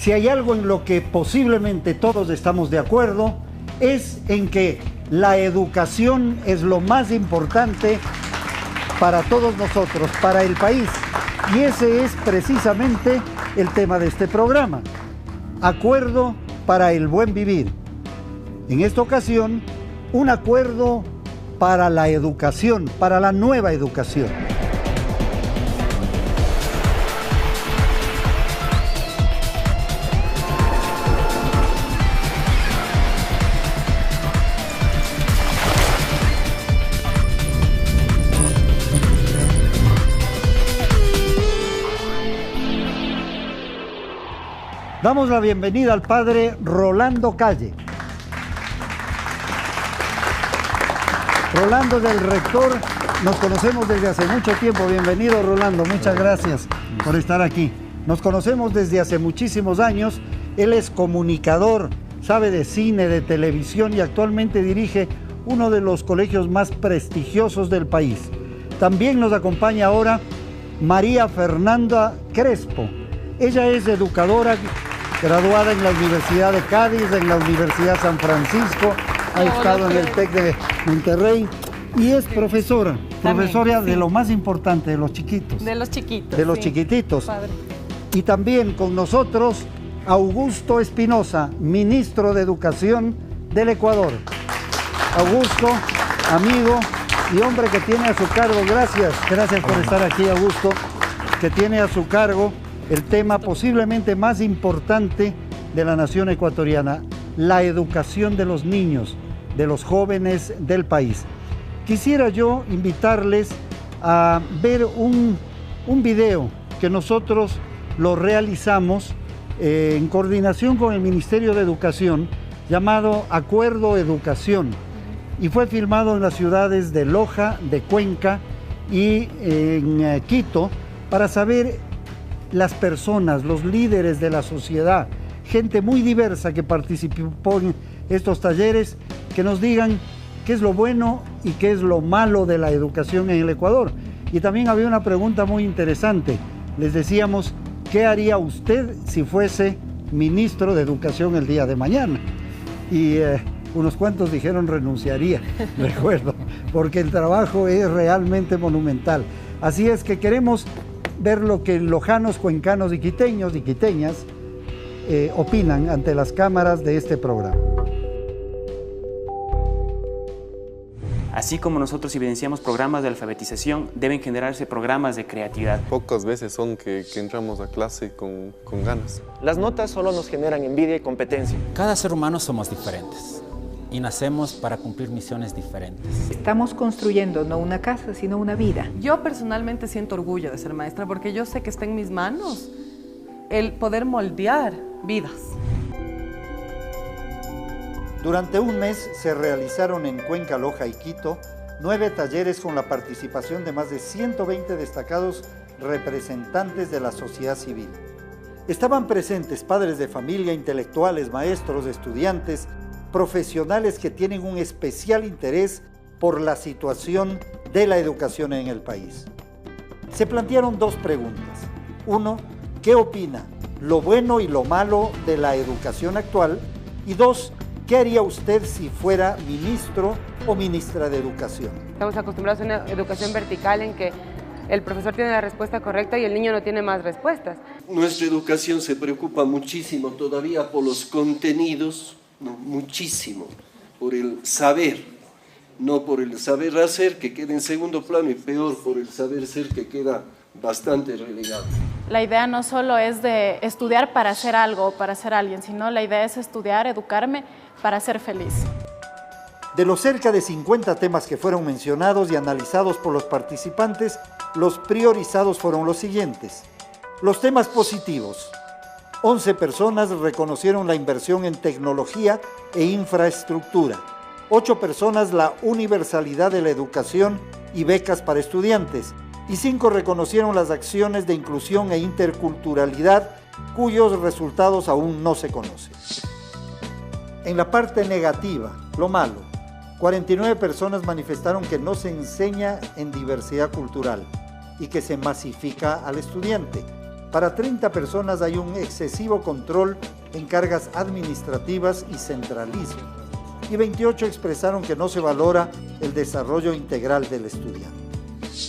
Si hay algo en lo que posiblemente todos estamos de acuerdo, es en que la educación es lo más importante para todos nosotros, para el país. Y ese es precisamente el tema de este programa. Acuerdo para el buen vivir. En esta ocasión, un acuerdo para la educación, para la nueva educación. Damos la bienvenida al padre Rolando Calle. Rolando es el rector, nos conocemos desde hace mucho tiempo. Bienvenido, Rolando, muchas gracias por estar aquí. Nos conocemos desde hace muchísimos años. Él es comunicador, sabe de cine, de televisión y actualmente dirige uno de los colegios más prestigiosos del país. También nos acompaña ahora María Fernanda Crespo. Ella es educadora, graduada en la Universidad de Cádiz, en la Universidad San Francisco, ha estado en el TEC de Monterrey y es profesora de lo más importante, de los chiquitos. De los chiquitos. De los chiquititos. Padre. Y también con nosotros Augusto Espinosa, ministro de Educación del Ecuador. Augusto, amigo y hombre que tiene a su cargo, gracias por estar aquí, Augusto, que tiene a su cargo el tema posiblemente más importante de la nación ecuatoriana, la educación de los niños, de los jóvenes del país. Quisiera yo invitarles a ver un video que nosotros lo realizamos en coordinación con el Ministerio de Educación, llamado Acuerdo Educación, y fue filmado en las ciudades de Loja, de Cuenca y en Quito, para saber las personas, los líderes de la sociedad, gente muy diversa que participó en estos talleres, que nos digan qué es lo bueno y qué es lo malo de la educación en el Ecuador. Y también había una pregunta muy interesante. Les decíamos, ¿qué haría usted si fuese ministro de Educación el día de mañana? Y unos cuantos dijeron renunciaría, recuerdo, porque el trabajo es realmente monumental. Así es que queremos ver lo que lojanos, cuencanos y quiteños y quiteñas opinan ante las cámaras de este programa. Así como nosotros evidenciamos programas de alfabetización, deben generarse programas de creatividad. Pocas veces son que entramos a clase con ganas. Las notas solo nos generan envidia y competencia. Cada ser humano somos diferentes y nacemos para cumplir misiones diferentes. Estamos construyendo no una casa, sino una vida. Yo personalmente siento orgullo de ser maestra porque yo sé que está en mis manos el poder moldear vidas. Durante un mes se realizaron en Cuenca, Loja y Quito 9 talleres con la participación de más de 120 destacados representantes de la sociedad civil. Estaban presentes padres de familia, intelectuales, maestros, estudiantes, profesionales que tienen un especial interés por la situación de la educación en el país. Se plantearon 2 preguntas. 1, ¿qué opina? Lo bueno y lo malo de la educación actual. Y 2, ¿qué haría usted si fuera ministro o ministra de Educación? Estamos acostumbrados a una educación vertical en que el profesor tiene la respuesta correcta y el niño no tiene más respuestas. Nuestra educación se preocupa muchísimo todavía por los contenidos, ¿no? Muchísimo, por el saber, no por el saber hacer, que queda en segundo plano, y peor por el saber ser, que queda bastante relegado. La idea no solo es de estudiar para hacer algo o para ser alguien, sino la idea es estudiar, educarme para ser feliz. De los cerca de 50 temas que fueron mencionados y analizados por los participantes, los priorizados fueron los siguientes. Los temas positivos. 11 personas reconocieron la inversión en tecnología e infraestructura. 8 personas la universalidad de la educación y becas para estudiantes. Y 5 reconocieron las acciones de inclusión e interculturalidad, cuyos resultados aún no se conocen. En la parte negativa, lo malo, 49 personas manifestaron que no se enseña en diversidad cultural y que se masifica al estudiante. Para 30 personas hay un excesivo control en cargas administrativas y centralismo. Y 28 expresaron que no se valora el desarrollo integral del estudiante.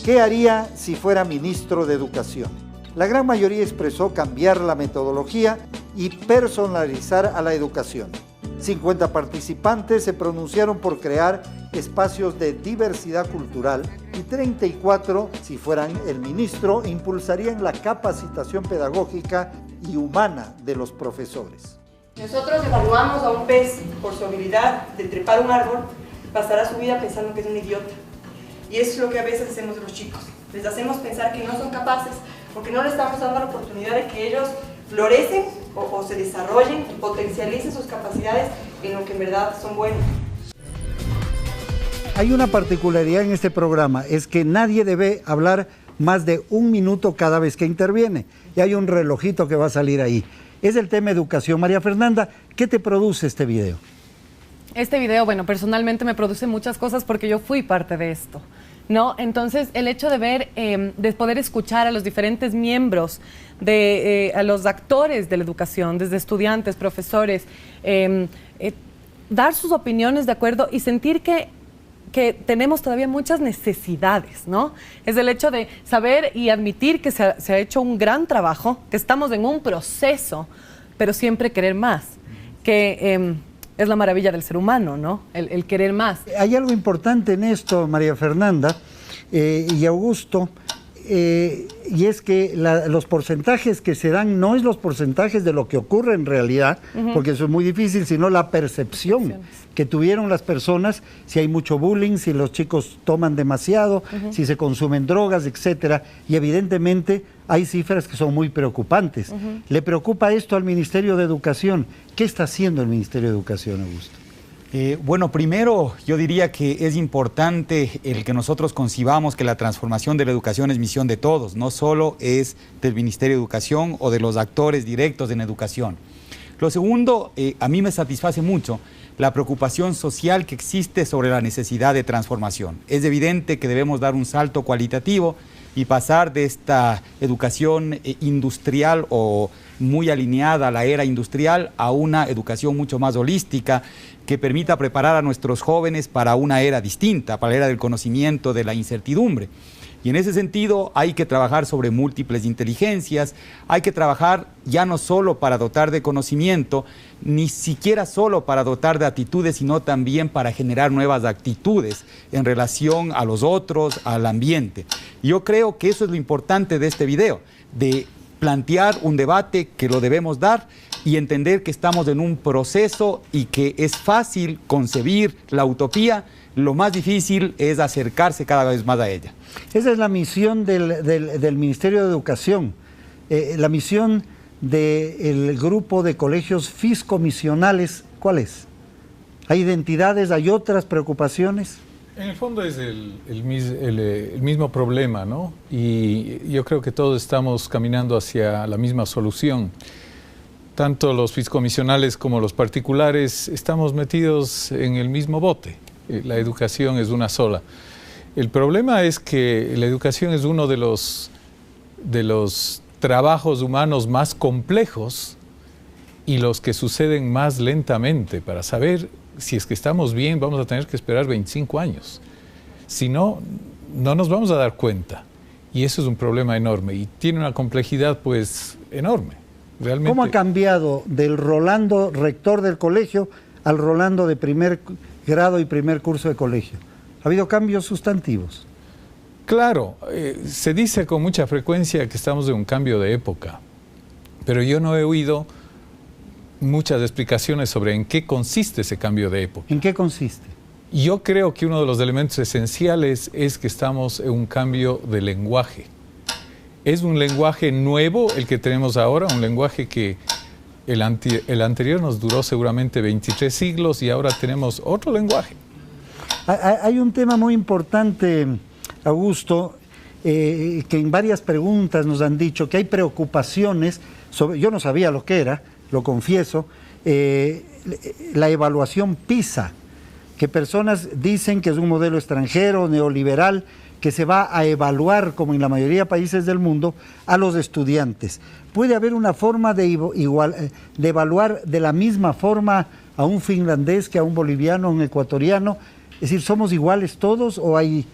¿Qué haría si fuera ministro de Educación? La gran mayoría expresó cambiar la metodología y personalizar a la educación. 50 participantes se pronunciaron por crear espacios de diversidad cultural y 34, si fueran el ministro, impulsarían la capacitación pedagógica y humana de los profesores. Nosotros evaluamos a un pez por su habilidad de trepar un árbol, pasará su vida pensando que es un idiota. Y eso es lo que a veces hacemos de los chicos. Les hacemos pensar que no son capaces porque no les estamos dando la oportunidad de que ellos florecen o se desarrollen y potencialicen sus capacidades en lo que en verdad son buenos. Hay una particularidad en este programa, es que nadie debe hablar más de 1 minuto cada vez que interviene. Y hay un relojito que va a salir ahí. Es el tema educación. María Fernanda, ¿qué te produce este video? Este video, bueno, personalmente me produce muchas cosas porque yo fui parte de esto, ¿no? Entonces, el hecho de ver, de poder escuchar a los diferentes miembros, a los actores de la educación, desde estudiantes, profesores, dar sus opiniones de acuerdo y sentir que tenemos todavía muchas necesidades, ¿no? Es el hecho de saber y admitir que se ha hecho un gran trabajo, que estamos en un proceso, pero siempre querer más, que es la maravilla del ser humano, ¿no? El querer más. Hay algo importante en esto, María Fernanda y Augusto, y es que los porcentajes que se dan no es los porcentajes de lo que ocurre en realidad, porque eso es muy difícil, sino la percepción que tuvieron las personas, si hay mucho bullying, si los chicos toman demasiado, si se consumen drogas, etcétera, y evidentemente hay cifras que son muy preocupantes. ¿Le preocupa esto al Ministerio de Educación? ¿Qué está haciendo el Ministerio de Educación, Augusto? Bueno, primero yo diría que es importante el que nosotros concibamos que la transformación de la educación es misión de todos, no solo es del Ministerio de Educación o de los actores directos en educación. Lo segundo, a mí me satisface mucho la preocupación social que existe sobre la necesidad de transformación. Es evidente que debemos dar un salto cualitativo y pasar de esta educación industrial o muy alineada a la era industrial a una educación mucho más holística que permita preparar a nuestros jóvenes para una era distinta, para la era del conocimiento, de la incertidumbre. Y en ese sentido hay que trabajar sobre múltiples inteligencias, hay que trabajar ya no solo para dotar de conocimiento, ni siquiera solo para dotar de actitudes, sino también para generar nuevas actitudes en relación a los otros, al ambiente. Yo creo que eso es lo importante de este video, de plantear un debate que lo debemos dar y entender que estamos en un proceso y que es fácil concebir la utopía, lo más difícil es acercarse cada vez más a ella. Esa es la misión del Ministerio de Educación, la misión del grupo de colegios fiscomisionales, ¿cuál es? ¿Hay identidades, hay otras preocupaciones? En el fondo es el mismo problema, ¿no? Y yo creo que todos estamos caminando hacia la misma solución. Tanto los fiscomisionales como los particulares estamos metidos en el mismo bote. La educación es una sola. El problema es que la educación es uno de los trabajos humanos más complejos y los que suceden más lentamente. Para saber si es que estamos bien, vamos a tener que esperar 25 años. Si no, no nos vamos a dar cuenta. Y eso es un problema enorme y tiene una complejidad pues enorme. Realmente. ¿Cómo ha cambiado del Rolando rector del colegio al Rolando de primer grado y primer curso de colegio? ¿Ha habido cambios sustantivos? Claro, se dice con mucha frecuencia que estamos en un cambio de época, pero yo no he oído muchas explicaciones sobre en qué consiste ese cambio de época. ¿En qué consiste? Yo creo que uno de los elementos esenciales es que estamos en un cambio de lenguaje. Es un lenguaje nuevo el que tenemos ahora, un lenguaje que el anterior nos duró seguramente 23 siglos y ahora tenemos otro lenguaje. Hay un tema muy importante, Augusto, que en varias preguntas nos han dicho que hay preocupaciones sobre, yo no sabía lo que era, lo confieso, la evaluación PISA. que personas dicen que es un modelo extranjero, neoliberal, que se va a evaluar, como en la mayoría de países del mundo, a los estudiantes. ¿Puede haber una forma de evaluar de la misma forma a un finlandés que a un boliviano, a un ecuatoriano? Es decir, ¿somos iguales todos o hay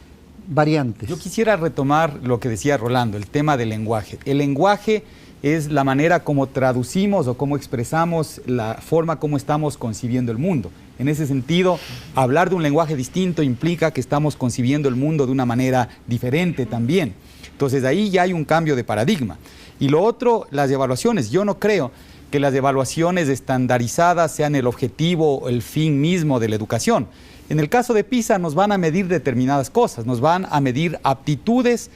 variantes? Yo quisiera retomar lo que decía Rolando, el tema del lenguaje. El lenguaje es la manera como traducimos o cómo expresamos la forma como estamos concibiendo el mundo. En ese sentido, hablar de un lenguaje distinto implica que estamos concibiendo el mundo de una manera diferente también. Entonces, ahí ya hay un cambio de paradigma. Y lo otro, las evaluaciones. Yo no creo que las evaluaciones estandarizadas sean el objetivo o el fin mismo de la educación. En el caso de PISA nos van a medir determinadas cosas, nos van a medir aptitudes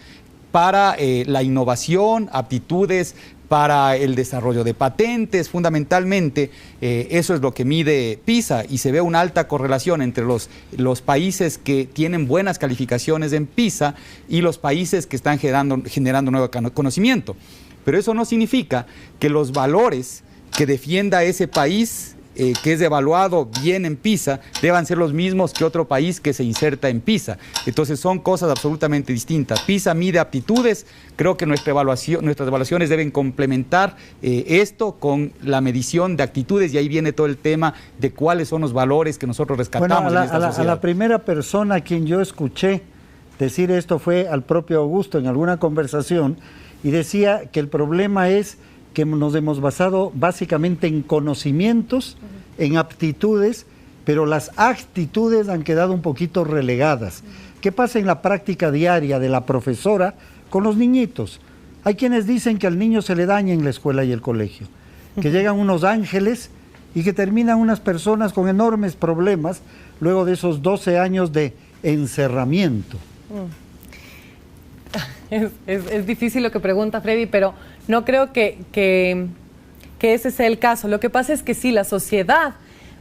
para la innovación, aptitudes para el desarrollo de patentes, fundamentalmente eso es lo que mide PISA y se ve una alta correlación entre los países que tienen buenas calificaciones en PISA y los países que están generando nuevo conocimiento. Pero eso no significa que los valores que defienda ese país que es evaluado bien en PISA, deban ser los mismos que otro país que se inserta en PISA. Entonces son cosas absolutamente distintas. PISA mide aptitudes, creo que nuestras evaluaciones deben complementar esto con la medición de actitudes y ahí viene todo el tema de cuáles son los valores que nosotros rescatamos en esta sociedad. A la primera persona a quien yo escuché decir esto fue al propio Augusto en alguna conversación y decía que el problema es que nos hemos basado básicamente en conocimientos, en aptitudes, pero las actitudes han quedado un poquito relegadas. ¿Qué pasa en la práctica diaria de la profesora con los niñitos? Hay quienes dicen que al niño se le daña en la escuela y el colegio, que llegan unos ángeles y que terminan unas personas con enormes problemas luego de esos 12 años de encerramiento. Es difícil lo que pregunta Freddy, pero no creo que ese sea el caso. Lo que pasa es que sí, la sociedad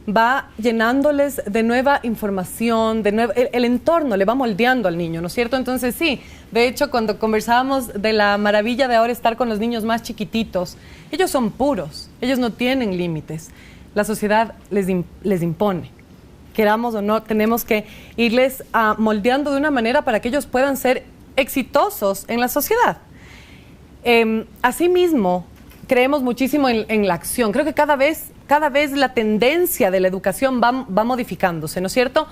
va llenándoles de nueva información, el entorno le va moldeando al niño, ¿no es cierto? Entonces sí, de hecho cuando conversábamos de la maravilla de ahora estar con los niños más chiquititos, ellos son puros, ellos no tienen límites. La sociedad les impone. Queramos o no, tenemos que irles moldeando de una manera para que ellos puedan ser exitosos en la sociedad. Asimismo, creemos muchísimo en la acción. Creo que cada vez la tendencia de la educación va modificándose, ¿no es cierto?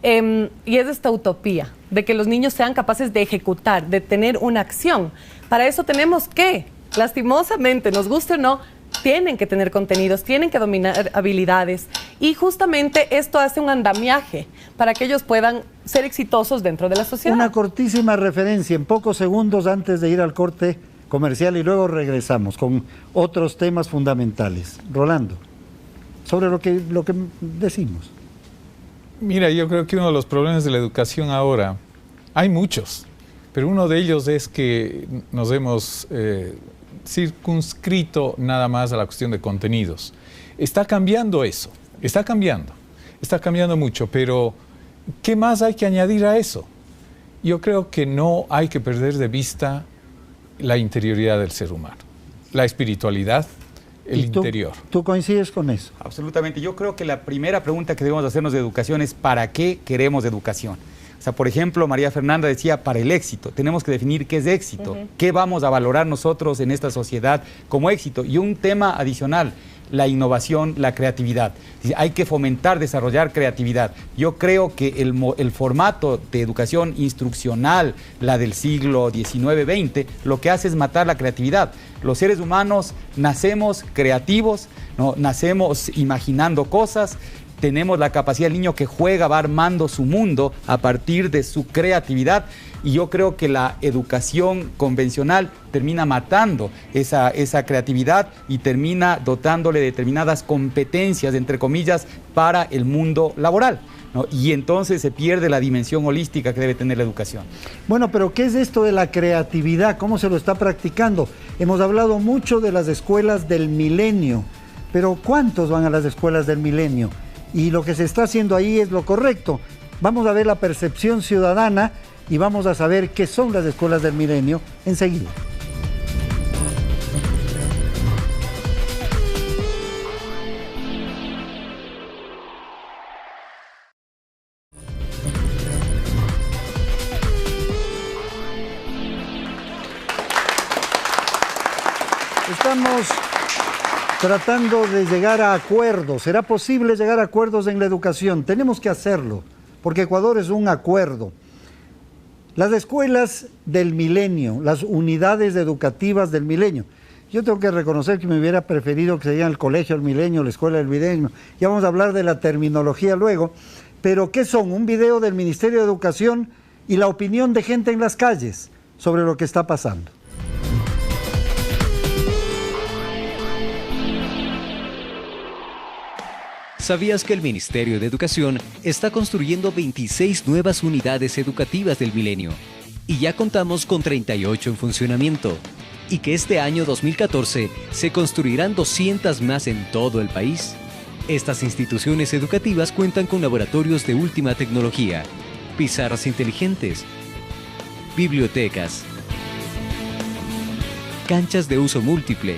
Y es esta utopía de que los niños sean capaces de ejecutar, de tener una acción. Para eso tenemos que, lastimosamente, nos guste o no, tienen que tener contenidos, tienen que dominar habilidades y justamente esto hace un andamiaje para que ellos puedan ser exitosos dentro de la sociedad. Una cortísima referencia en pocos segundos antes de ir al corte comercial y luego regresamos con otros temas fundamentales. Rolando, sobre lo que decimos. Mira, yo creo que uno de los problemas de la educación ahora, hay muchos, pero uno de ellos es que nos hemos circunscrito nada más a la cuestión de contenidos. Está cambiando eso, está cambiando mucho, pero ¿qué más hay que añadir a eso? Yo creo que no hay que perder de vista la interioridad del ser humano, la espiritualidad, el interior. ¿Tú coincides con eso? Absolutamente. Yo creo que la primera pregunta que debemos hacernos de educación es ¿para qué queremos educación? O sea, por ejemplo, María Fernanda decía, para el éxito. Tenemos que definir qué es éxito, qué vamos a valorar nosotros en esta sociedad como éxito. Y un tema adicional, la innovación, la creatividad. Hay que fomentar, desarrollar creatividad. Yo creo que el formato de educación instruccional, la del siglo XIX-XX, lo que hace es matar la creatividad. Los seres humanos nacemos creativos, ¿no? Nacemos imaginando cosas. Tenemos la capacidad del niño que juega, va armando su mundo a partir de su creatividad y yo creo que la educación convencional termina matando esa creatividad y termina dotándole de determinadas competencias, entre comillas, para el mundo laboral, ¿no? Y entonces se pierde la dimensión holística que debe tener la educación. Bueno, pero ¿qué es esto de la creatividad? ¿Cómo se lo está practicando? Hemos hablado mucho de las escuelas del milenio, pero ¿cuántos van a las escuelas del milenio? Y lo que se está haciendo ahí es lo correcto. Vamos a ver la percepción ciudadana y vamos a saber qué son las escuelas del milenio enseguida. estamos tratando de llegar a acuerdos. ¿Será posible llegar a acuerdos en la educación? Tenemos que hacerlo, porque Ecuador es un acuerdo. Las escuelas del milenio, las unidades educativas del milenio. Yo tengo que reconocer que me hubiera preferido que se llame el colegio del milenio, la escuela del milenio. Ya vamos a hablar de la terminología luego. Pero ¿qué son? Un video del Ministerio de Educación y la opinión de gente en las calles sobre lo que está pasando. ¿Sabías que el Ministerio de Educación está construyendo 26 nuevas unidades educativas del milenio? Y ya contamos con 38 en funcionamiento. Y que este año 2014 se construirán 200 más en todo el país. Estas instituciones educativas cuentan con laboratorios de última tecnología, pizarras inteligentes, bibliotecas, canchas de uso múltiple,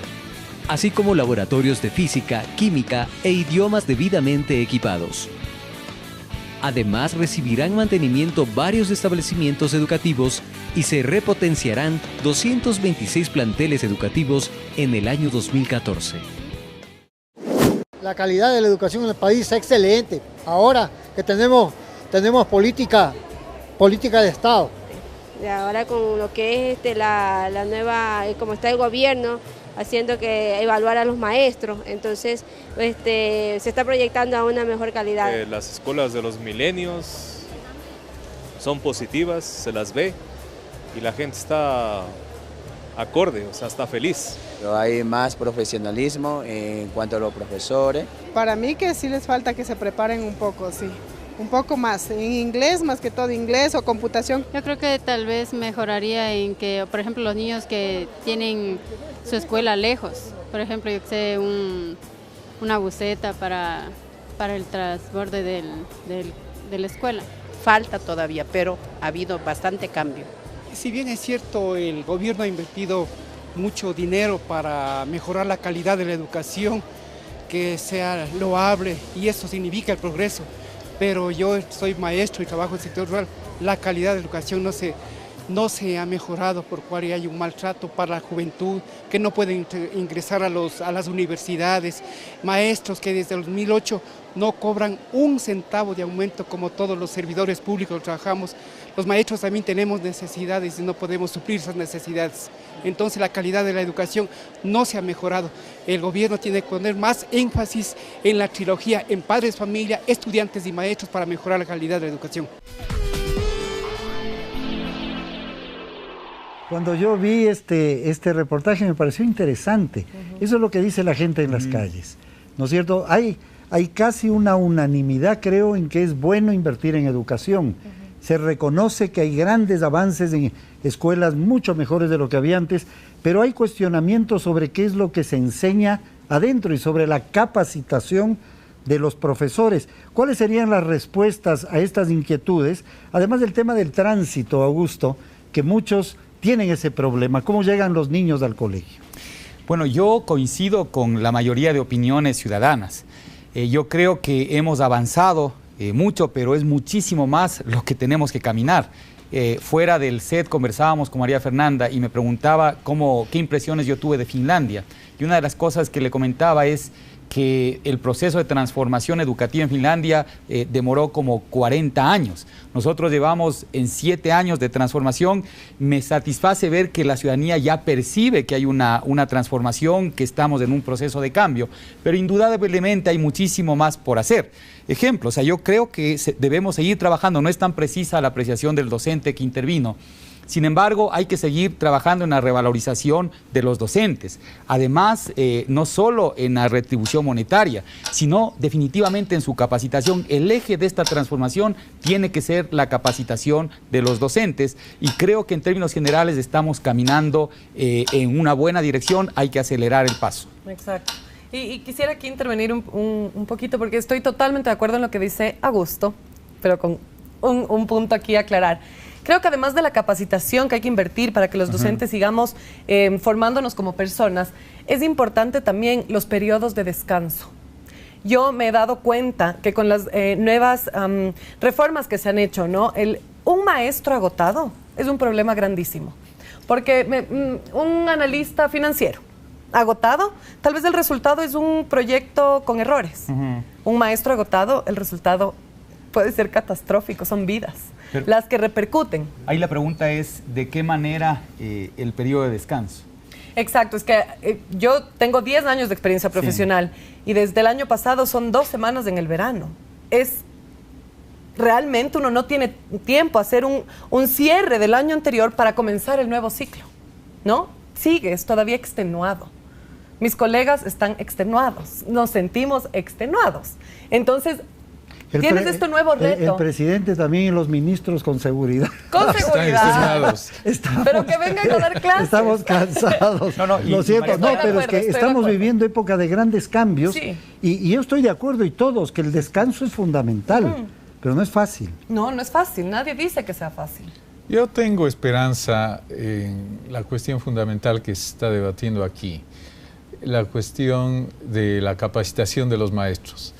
así como laboratorios de física, química e idiomas debidamente equipados. Además, recibirán mantenimiento varios establecimientos educativos y se repotenciarán 226 planteles educativos en el año 2014. La calidad de la educación en el país es excelente. Ahora que tenemos política de Estado. Ahora con lo que es la nueva, como está el gobierno, haciendo que evaluar a los maestros, entonces se está proyectando a una mejor calidad. Las escuelas de los milenios son positivas, se las ve y la gente está acorde, o sea, está feliz. Pero hay más profesionalismo en cuanto a los profesores. Para mí que sí les falta que se preparen un poco, sí. Un poco más, en inglés, más que todo inglés o computación. Yo creo que tal vez mejoraría en que, por ejemplo, los niños que tienen su escuela lejos, por ejemplo, yo que sé, una buseta para el transborde de la escuela. Falta todavía, pero ha habido bastante cambio. Si bien es cierto, el gobierno ha invertido mucho dinero para mejorar la calidad de la educación, que sea loable, y eso significa el progreso. Pero yo soy maestro y trabajo en el sector rural, la calidad de educación no se ha mejorado, por cual hay un maltrato para la juventud, que no pueden ingresar a las universidades, maestros que desde el 2008 no cobran un centavo de aumento como todos los servidores públicos trabajamos. Los maestros también tenemos necesidades y no podemos suplir esas necesidades. Entonces la calidad de la educación no se ha mejorado. El gobierno tiene que poner más énfasis en la trilogía, en padres, familia, estudiantes y maestros para mejorar la calidad de la educación. Cuando yo vi este reportaje me pareció interesante. Eso es lo que dice la gente en las calles, ¿no es cierto? Hay casi una unanimidad, creo, en que es bueno invertir en educación. Se reconoce que hay grandes avances en escuelas mucho mejores de lo que había antes, pero hay cuestionamientos sobre qué es lo que se enseña adentro y sobre la capacitación de los profesores. ¿Cuáles serían las respuestas a estas inquietudes? Además del tema del tránsito, Augusto, que muchos tienen ese problema. ¿Cómo llegan los niños al colegio? Bueno, yo coincido con la mayoría de opiniones ciudadanas. Yo creo que hemos avanzado mucho, pero es muchísimo más lo que tenemos que caminar. Fuera del set conversábamos con María Fernanda y me preguntaba qué impresiones yo tuve de Finlandia. Y una de las cosas que le comentaba es que el proceso de transformación educativa en Finlandia demoró como 40 años. Nosotros llevamos en 7 años de transformación. Me satisface ver que la ciudadanía ya percibe que hay una transformación, que estamos en un proceso de cambio, pero indudablemente hay muchísimo más por hacer. Ejemplo, o sea, yo creo que debemos seguir trabajando. No es tan precisa la apreciación del docente que intervino. Sin embargo, hay que seguir trabajando en la revalorización de los docentes. Además, no solo en la retribución monetaria, sino definitivamente en su capacitación. El eje de esta transformación tiene que ser la capacitación de los docentes y creo que en términos generales estamos caminando en una buena dirección. Hay que acelerar el paso. Exacto. Y quisiera aquí intervenir un poquito porque estoy totalmente de acuerdo en lo que dice Augusto, pero con un punto aquí a aclarar. Creo que además de la capacitación que hay que invertir para que los docentes sigamos formándonos como personas, es importante también los periodos de descanso. Yo me he dado cuenta que con las nuevas reformas que se han hecho, ¿no? Un maestro agotado es un problema grandísimo. Porque un analista financiero agotado, tal vez el resultado es un proyecto con errores. Un maestro agotado, el resultado puede ser catastrófico, son vidas las que repercuten. Ahí la pregunta es, ¿de qué manera el periodo de descanso? Exacto, es que yo tengo 10 años de experiencia profesional y desde el año pasado son 2 semanas en el verano. Realmente uno no tiene tiempo a hacer un cierre del año anterior para comenzar el nuevo ciclo, ¿no? Sigues todavía extenuado. Mis colegas están extenuados, nos sentimos extenuados. Entonces, tienes este nuevo reto. El presidente también y los ministros con seguridad. Con seguridad. Pero que vengan a dar clases. Estamos cansados. Lo siento, pero es que estamos viviendo época de grandes cambios. Sí. Y yo estoy de acuerdo, y todos, que el descanso es fundamental, pero no es fácil. No es fácil. Nadie dice que sea fácil. Yo tengo esperanza en la cuestión fundamental que se está debatiendo aquí, la cuestión de la capacitación de los maestros.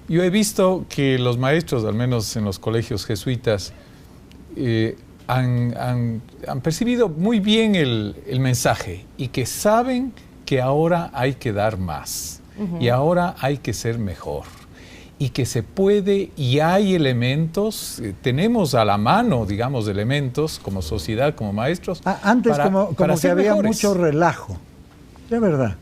Yo he visto que los maestros, al menos en los colegios jesuitas, han percibido muy bien el mensaje y que saben que ahora hay que dar más y ahora hay que ser mejor. Y que se puede, y hay elementos, tenemos a la mano, digamos, elementos como sociedad, como maestros. Antes como que había mucho relajo, de verdad.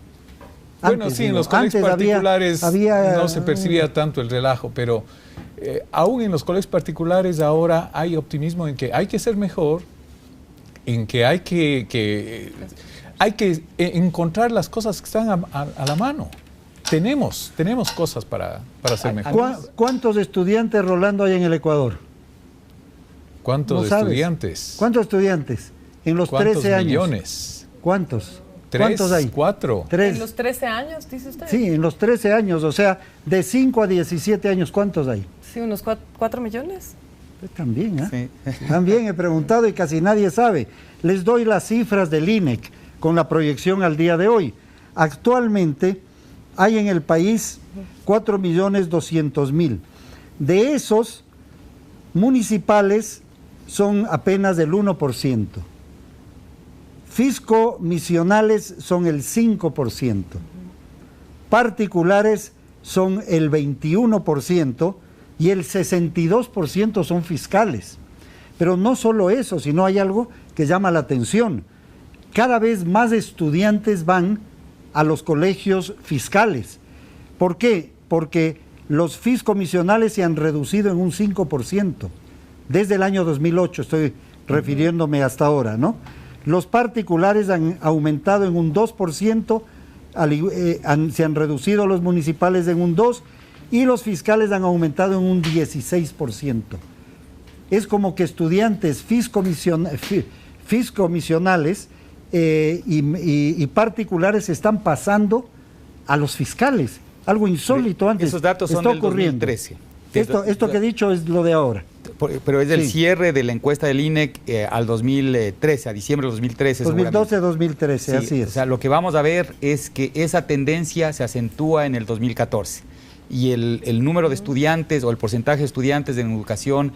Bueno, sí, en los colegios particulares no se percibía tanto el relajo, pero aún en los colegios particulares ahora hay optimismo en que hay que ser mejor, en que hay que encontrar las cosas que están a la mano. Tenemos cosas para ser mejores. ¿Cuántos estudiantes, Rolando, hay en el Ecuador? ¿Cuántos estudiantes? ¿Cuántos estudiantes en los 13 años? Millones? ¿Cuántos? 3, ¿Cuántos hay? 4. ¿En los 13 años, dice usted? Sí, en los 13 años, o sea, de 5 a 17 años, ¿cuántos hay? Sí, unos 4 millones. Pues también, ¿eh? Sí. También he preguntado y casi nadie sabe. Les doy las cifras del INEC con la proyección al día de hoy. Actualmente hay en el país 4.200.000. De esos, municipales son apenas del 1%. Fiscomisionales son el 5%. Particulares son el 21% y el 62% son fiscales. Pero no solo eso, sino hay algo que llama la atención. Cada vez más estudiantes van a los colegios fiscales. ¿Por qué? Porque los fiscomisionales se han reducido en un 5%. Desde el año 2008 estoy refiriéndome hasta ahora, ¿no? Los particulares han aumentado en un 2%, se han reducido los municipales en un 2% y los fiscales han aumentado en un 16%. Es como que estudiantes fiscomisionales y particulares están pasando a los fiscales. Algo insólito antes. Esos datos son está del ocurriendo. 2013. Esto que he dicho es lo de ahora. Pero es del cierre de la encuesta del INEC al 2013, a diciembre del 2013. 2012-2013, sí, así es. O sea, lo que vamos a ver es que esa tendencia se acentúa en el 2014 y el número de estudiantes o el porcentaje de estudiantes en educación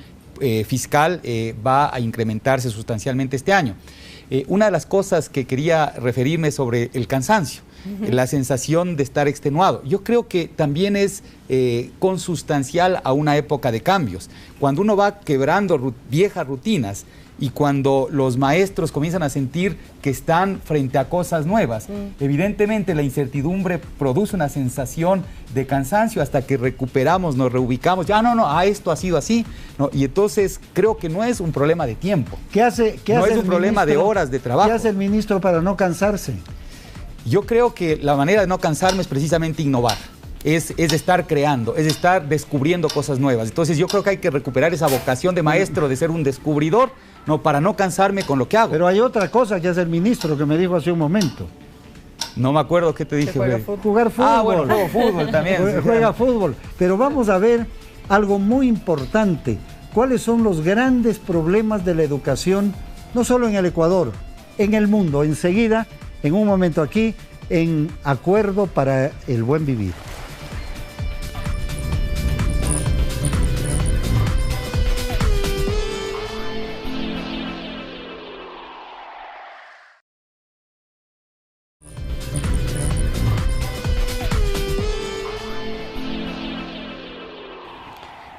fiscal va a incrementarse sustancialmente este año. Una de las cosas que quería referirme sobre el cansancio, la sensación de estar extenuado. Yo creo que también es consustancial a una época de cambios. Cuando uno va quebrando viejas rutinas y cuando los maestros comienzan a sentir que están frente a cosas nuevas, evidentemente la incertidumbre produce una sensación de cansancio hasta que recuperamos, nos reubicamos. Ya esto ha sido así. No, y entonces creo que no es un problema de tiempo. No es un problema de horas de trabajo. ¿Qué hace el ministro para no cansarse? Yo creo que la manera de no cansarme es precisamente innovar, es estar creando, es estar descubriendo cosas nuevas. Entonces yo creo que hay que recuperar esa vocación de maestro, de ser un descubridor, para no cansarme con lo que hago. Pero hay otra cosa que hace el ministro que me dijo hace un momento. No me acuerdo qué te dije. Jugar fútbol. Bueno, juego fútbol también. Juega fútbol. Pero vamos a ver algo muy importante. ¿Cuáles son los grandes problemas de la educación, no solo en el Ecuador, en el mundo? Enseguida, en un momento aquí, en Acuerdo para el Buen Vivir.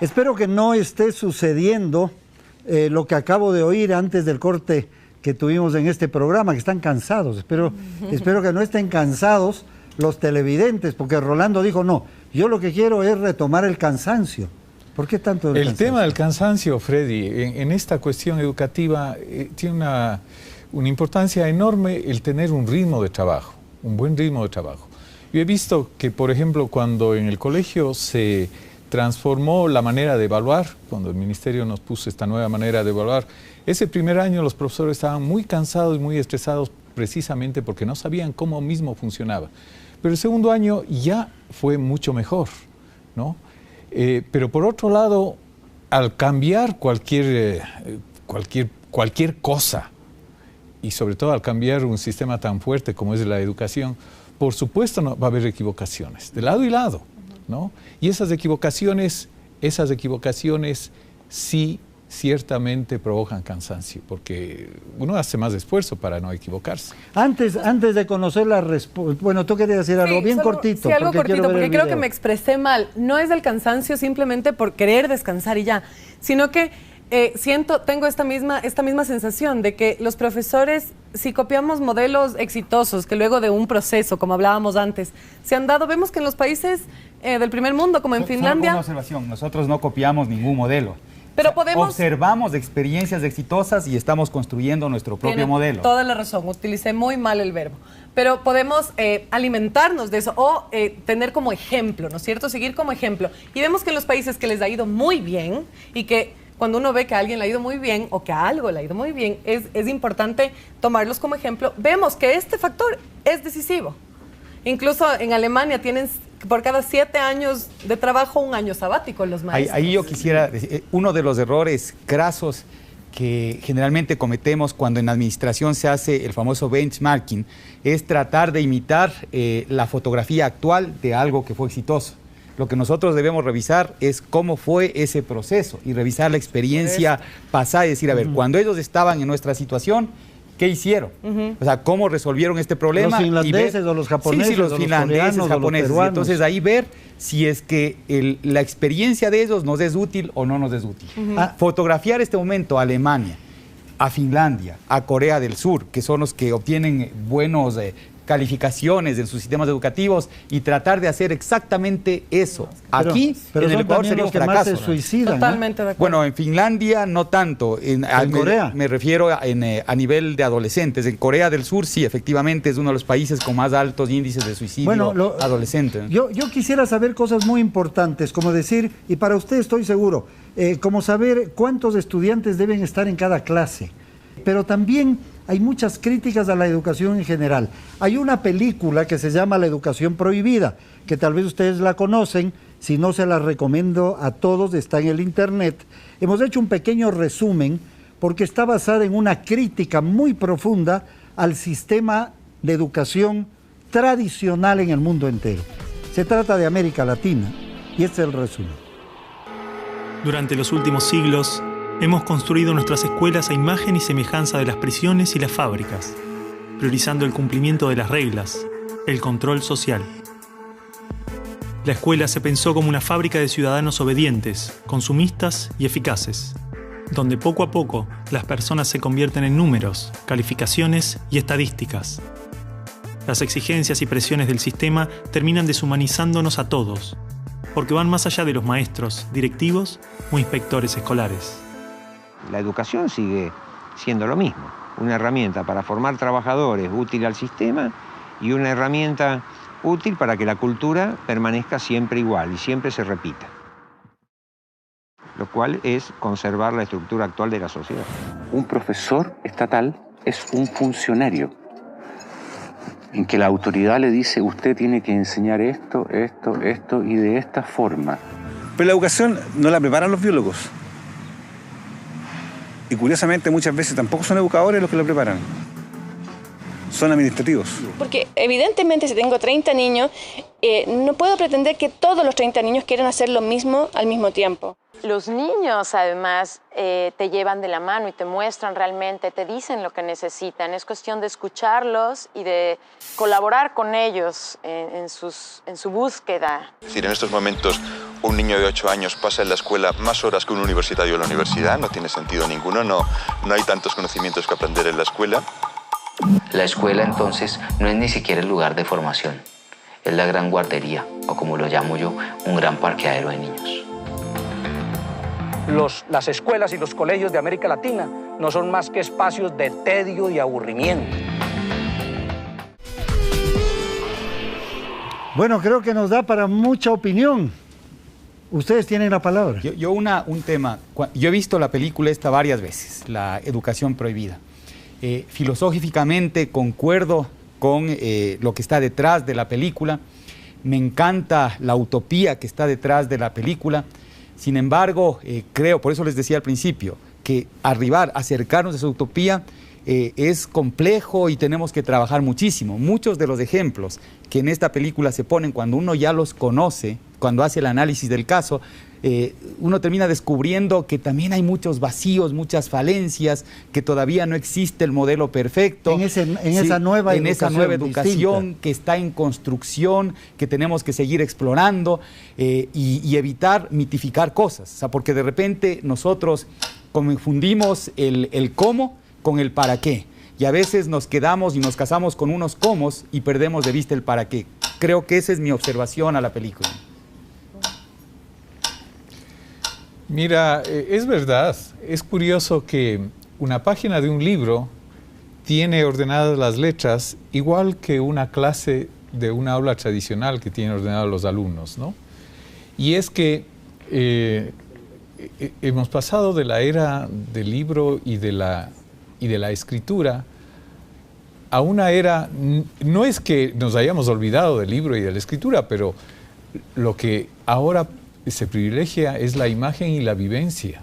Espero que no esté sucediendo lo que acabo de oír antes del corte que tuvimos en este programa, que están cansados. Espero que no estén cansados los televidentes, porque Rolando dijo, no, yo lo que quiero es retomar el cansancio. ¿Por qué tanto el cansancio? Tema del cansancio, Freddy, en esta cuestión educativa tiene una importancia enorme el tener un ritmo de trabajo, un buen ritmo de trabajo. Yo he visto que, por ejemplo, cuando en el colegio se transformó la manera de evaluar, cuando el ministerio nos puso esta nueva manera de evaluar, ese primer año los profesores estaban muy cansados y muy estresados precisamente porque no sabían cómo mismo funcionaba. Pero el segundo año ya fue mucho mejor, ¿no? Pero por otro lado, al cambiar cualquier cosa, y sobre todo al cambiar un sistema tan fuerte como es la educación, por supuesto no va a haber equivocaciones, de lado y lado, ¿no? Y esas equivocaciones sí ciertamente provocan cansancio, porque uno hace más esfuerzo para no equivocarse. Antes de conocer la respuesta, bueno, tú querías decir algo bien cortito. Sí, algo cortito, porque creo que me expresé mal. No es del cansancio simplemente por querer descansar y ya, sino que tengo esta misma sensación de que los profesores, si copiamos modelos exitosos que luego de un proceso, como hablábamos antes, se han dado, vemos que en los países del primer mundo, como en Finlandia... Solo una observación, nosotros no copiamos ningún modelo. Pero podemos... Observamos experiencias exitosas y estamos construyendo nuestro propio modelo. Toda la razón, utilicé muy mal el verbo. Pero podemos alimentarnos de eso o tener como ejemplo, ¿no es cierto? Seguir como ejemplo. Y vemos que en los países que les ha ido muy bien y que cuando uno ve que a alguien le ha ido muy bien o que a algo le ha ido muy bien, es importante tomarlos como ejemplo. Vemos que este factor es decisivo. Incluso en Alemania tienen por cada 7 años de trabajo un año sabático los maestros. Ahí yo quisiera decir, uno de los errores crasos que generalmente cometemos cuando en administración se hace el famoso benchmarking es tratar de imitar la fotografía actual de algo que fue exitoso. Lo que nosotros debemos revisar es cómo fue ese proceso y revisar la experiencia pasada y decir, a ver, cuando ellos estaban en nuestra situación, ¿qué hicieron? O sea, ¿cómo resolvieron este problema? Los finlandeses o los japoneses, sí, los finlandeses, los japoneses. Entonces ahí ver si es que la experiencia de ellos nos es útil o no nos es útil. Fotografiar este momento a Alemania, a Finlandia, a Corea del Sur, que son los que obtienen buenos calificaciones en sus sistemas educativos, y tratar de hacer exactamente eso. Aquí, en el Ecuador, sería un fracaso. Más se suicidan, totalmente de acuerdo. Bueno, en Finlandia no tanto. ¿En Corea? Me refiero a nivel de adolescentes. En Corea del Sur, sí, efectivamente, es uno de los países con más altos índices de suicidio adolescente. Yo quisiera saber cosas muy importantes, como decir, y para usted estoy seguro, como saber cuántos estudiantes deben estar en cada clase. Pero también hay muchas críticas a la educación en general. Hay una película que se llama La Educación Prohibida, que tal vez ustedes la conocen, si no se la recomiendo a todos, está en el internet. Hemos hecho un pequeño resumen porque está basada en una crítica muy profunda al sistema de educación tradicional en el mundo entero. Se trata de América Latina y este es el resumen. Durante los últimos siglos, hemos construido nuestras escuelas a imagen y semejanza de las prisiones y las fábricas, priorizando el cumplimiento de las reglas, el control social. La escuela se pensó como una fábrica de ciudadanos obedientes, consumistas y eficaces, donde poco a poco las personas se convierten en números, calificaciones y estadísticas. Las exigencias y presiones del sistema terminan deshumanizándonos a todos, porque van más allá de los maestros, directivos o inspectores escolares. La educación sigue siendo lo mismo, una herramienta para formar trabajadores útil al sistema y una herramienta útil para que la cultura permanezca siempre igual y siempre se repita, lo cual es conservar la estructura actual de la sociedad. Un profesor estatal es un funcionario en que la autoridad le dice usted tiene que enseñar esto y de esta forma. Pero la educación no la preparan los biólogos. Y curiosamente muchas veces tampoco son educadores los que la preparan. Son administrativos. Porque evidentemente si tengo 30 niños, no puedo pretender que todos los 30 niños quieran hacer lo mismo al mismo tiempo. Los niños además te llevan de la mano y te muestran realmente, te dicen lo que necesitan. Es cuestión de escucharlos y de colaborar con ellos en su búsqueda. Es decir, en estos momentos un niño de 8 años pasa en la escuela más horas que un universitario en la universidad, no tiene sentido ninguno, no hay tantos conocimientos que aprender en la escuela. La escuela entonces no es ni siquiera el lugar de formación, es la gran guardería, o como lo llamo yo, un gran parqueadero de niños. Las escuelas y los colegios de América Latina no son más que espacios de tedio y aburrimiento. Bueno, creo que nos da para mucha opinión. Ustedes tienen la palabra. Un tema. Yo he visto la película esta varias veces, La Educación Prohibida. Filosóficamente concuerdo con lo que está detrás de la película. Me encanta la utopía que está detrás de la película. Sin embargo, creo, por eso les decía al principio, que acercarnos a esa utopía es complejo y tenemos que trabajar muchísimo. Muchos de los ejemplos que en esta película se ponen, cuando uno ya los conoce, cuando hace el análisis del caso, uno termina descubriendo que también hay muchos vacíos, muchas falencias, que todavía no existe el modelo perfecto. En esa nueva educación que está en construcción, que tenemos que seguir explorando y evitar mitificar cosas. O sea, porque de repente nosotros confundimos el cómo con el para qué. Y a veces nos quedamos y nos casamos con unos cómo y perdemos de vista el para qué. Creo que esa es mi observación a la película. Mira, es verdad, es curioso que una página de un libro tiene ordenadas las letras igual que una clase de una aula tradicional que tiene ordenados los alumnos, ¿no? Y es que hemos pasado de la era del libro y de la escritura a una era, no es que nos hayamos olvidado del libro y de la escritura, pero lo que ahora se privilegia es la imagen y la vivencia.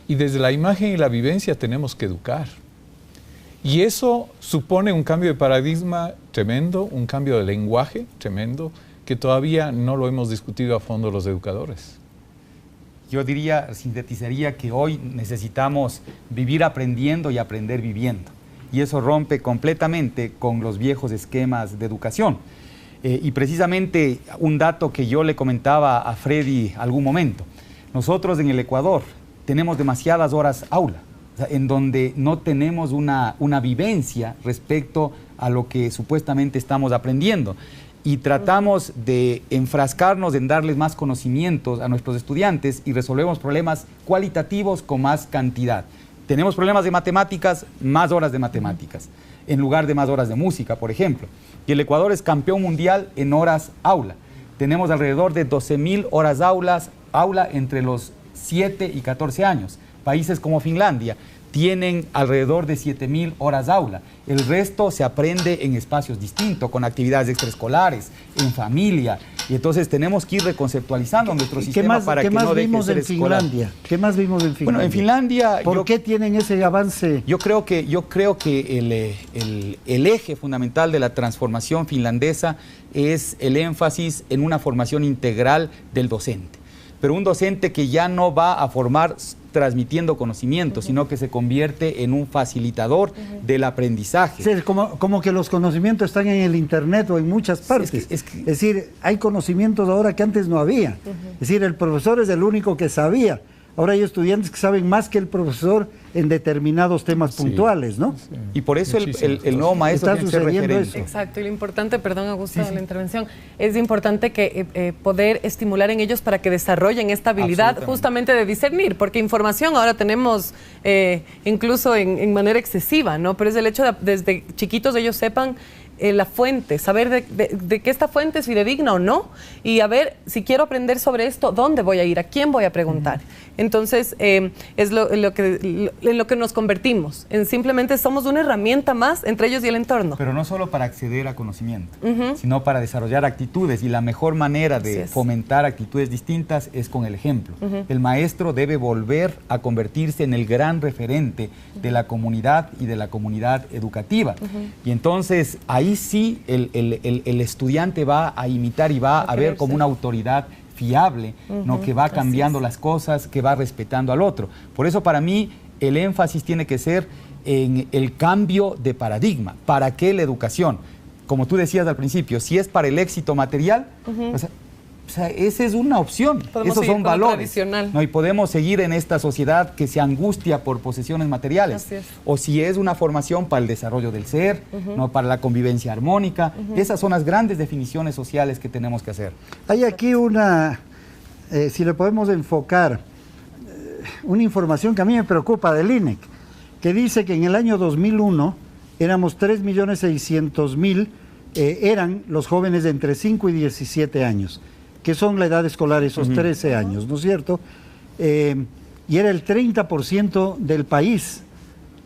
Y desde la imagen y la vivencia tenemos que educar. Y eso supone un cambio de paradigma tremendo, un cambio de lenguaje tremendo, que todavía no lo hemos discutido a fondo los educadores. Yo sintetizaría que hoy necesitamos vivir aprendiendo y aprender viviendo. Y eso rompe completamente con los viejos esquemas de educación. Y precisamente un dato que yo le comentaba a Freddy algún momento. Nosotros en el Ecuador tenemos demasiadas horas aula, o sea, en donde no tenemos una vivencia respecto a lo que supuestamente estamos aprendiendo. Y tratamos de enfrascarnos en darles más conocimientos a nuestros estudiantes y resolvemos problemas cualitativos con más cantidad. Tenemos problemas de matemáticas, más horas de matemáticas, en lugar de más horas de música, por ejemplo. Y el Ecuador es campeón mundial en horas aula. Tenemos alrededor de 12.000 horas aula entre los 7 y 14 años. Países como Finlandia tienen alrededor de 7.000 horas aula. El resto se aprende en espacios distintos, con actividades extraescolares, en familia. Y entonces tenemos que ir reconceptualizando nuestro sistema para que no deje de ser escolar. ¿Qué más vimos en Finlandia? Bueno, en Finlandia... ¿Por qué tienen ese avance? Yo creo que el eje fundamental de la transformación finlandesa es el énfasis en una formación integral del docente. Pero un docente que ya no va a formar transmitiendo conocimiento, sino que se convierte en un facilitador del aprendizaje. Sí, como que los conocimientos están en el internet o en muchas partes. Es decir, hay conocimientos ahora que antes no había. Es decir, el profesor es el único que sabía. Ahora hay estudiantes que saben más que el profesor en determinados temas puntuales, ¿no? Sí. Y por eso el nuevo maestro tiene que ser referente. Exacto, y lo importante, perdón Augusto, la intervención, es importante que poder estimular en ellos para que desarrollen esta habilidad justamente de discernir, porque información ahora tenemos incluso en manera excesiva, ¿no? Pero es el hecho de desde chiquitos ellos sepan la fuente, saber de que esta fuente es fidedigna o no, y a ver, si quiero aprender sobre esto, ¿dónde voy a ir? ¿A quién voy a preguntar? Entonces, es en lo que nos convertimos, en simplemente somos una herramienta más entre ellos y el entorno. Pero no solo para acceder a conocimiento, sino para desarrollar actitudes, y la mejor manera de fomentar actitudes distintas es con el ejemplo. El maestro debe volver a convertirse en el gran referente de la comunidad y de la comunidad educativa. Y entonces, ahí sí el estudiante va a imitar y va a ver como una autoridad fiable, ¿no? Que va cambiando las cosas, que va respetando al otro. Por eso para mí el énfasis tiene que ser en el cambio de paradigma. ¿Para qué la educación? Como tú decías al principio, si es para el éxito material, o sea, O sea, esa es una opción, esos son valores, ¿no? Y podemos seguir en esta sociedad que se angustia por posesiones materiales. Así es. O si es una formación para el desarrollo del ser, ¿no? Para la convivencia armónica. Esas son las grandes definiciones sociales que tenemos que hacer. Hay aquí una, si le podemos enfocar, una información que a mí me preocupa del INEC, que dice que en el año 2001 éramos 3.600.000, eran los jóvenes de entre 5 y 17 años, que son la edad escolar, esos 13 años, ¿no es cierto? Y era el 30% del país,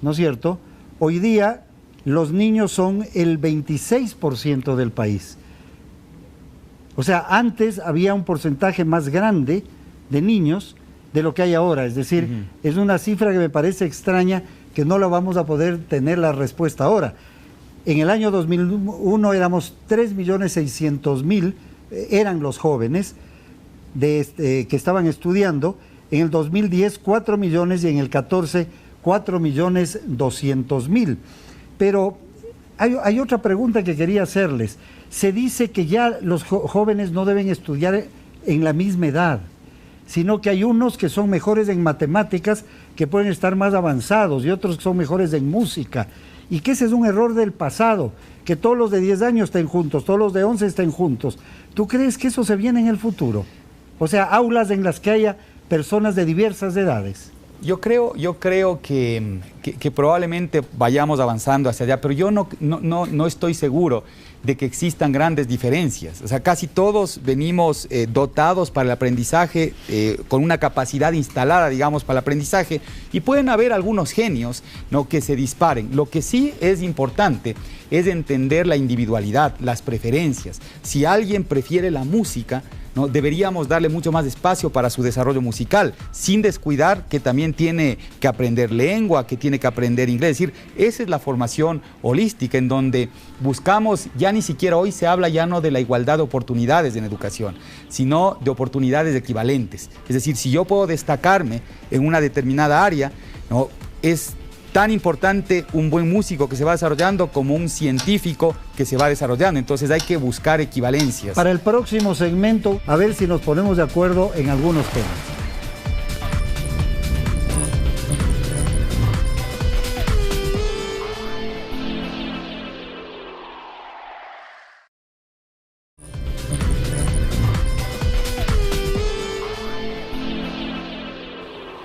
¿no es cierto? Hoy día los niños son el 26% del país. O sea, antes había un porcentaje más grande de niños de lo que hay ahora. Es decir, es una cifra que me parece extraña, que no la vamos a poder tener la respuesta ahora. En el año 2001 éramos 3.600.000, eran los jóvenes que estaban estudiando. En el 2010 4 millones y en el 14 4.200.000. Pero hay otra pregunta que quería hacerles. Se dice que ya los jóvenes no deben estudiar en la misma edad, sino que hay unos que son mejores en matemáticas, que pueden estar más avanzados, y otros que son mejores en música. Y que ese es un error del pasado, que todos los de 10 años estén juntos, todos los de 11 estén juntos. ¿Tú crees que eso se viene en el futuro? O sea, aulas en las que haya personas de diversas edades. Yo creo que probablemente vayamos avanzando hacia allá, pero yo no estoy seguro de que existan grandes diferencias. O sea, casi todos venimos dotados para el aprendizaje, con una capacidad instalada, digamos, para el aprendizaje, y pueden haber algunos genios, ¿no?, que se disparen. Lo que sí es importante es entender la individualidad, las preferencias. Si alguien prefiere la música, ¿no?, deberíamos darle mucho más espacio para su desarrollo musical, sin descuidar que también tiene que aprender lengua, que tiene que aprender inglés. Es decir, esa es la formación holística, en donde buscamos, ya ni siquiera hoy se habla ya no de la igualdad de oportunidades en educación, sino de oportunidades equivalentes. Es decir, si yo puedo destacarme en una determinada área, ¿no?, es tan importante un buen músico que se va desarrollando como un científico que se va desarrollando. Entonces hay que buscar equivalencias. Para el próximo segmento, a ver si nos ponemos de acuerdo en algunos temas.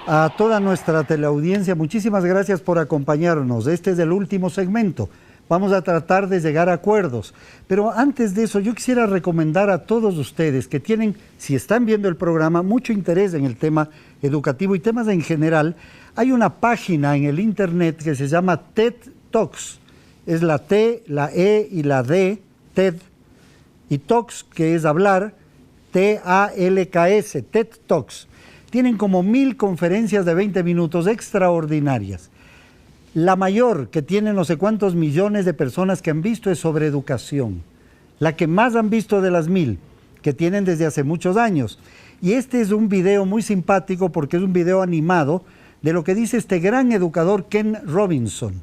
A toda nuestra teleaudiencia, muchísimas gracias por acompañarnos. Este es el último segmento. Vamos a tratar de llegar a acuerdos. Pero antes de eso, yo quisiera recomendar a todos ustedes que tienen, si están viendo el programa, mucho interés en el tema educativo y temas en general. Hay una página en el internet que se llama TED Talks. Es la T, la E y la D, TED. Y Talks, que es hablar, T-A-L-K-S, TED Talks. Tienen como 1000 conferencias de 20 minutos extraordinarias. La mayor, que tiene no sé cuántos millones de personas que han visto, es sobre educación. La que más han visto de las 1000, que tienen desde hace muchos años. Y este es un video muy simpático porque es un video animado de lo que dice este gran educador Ken Robinson,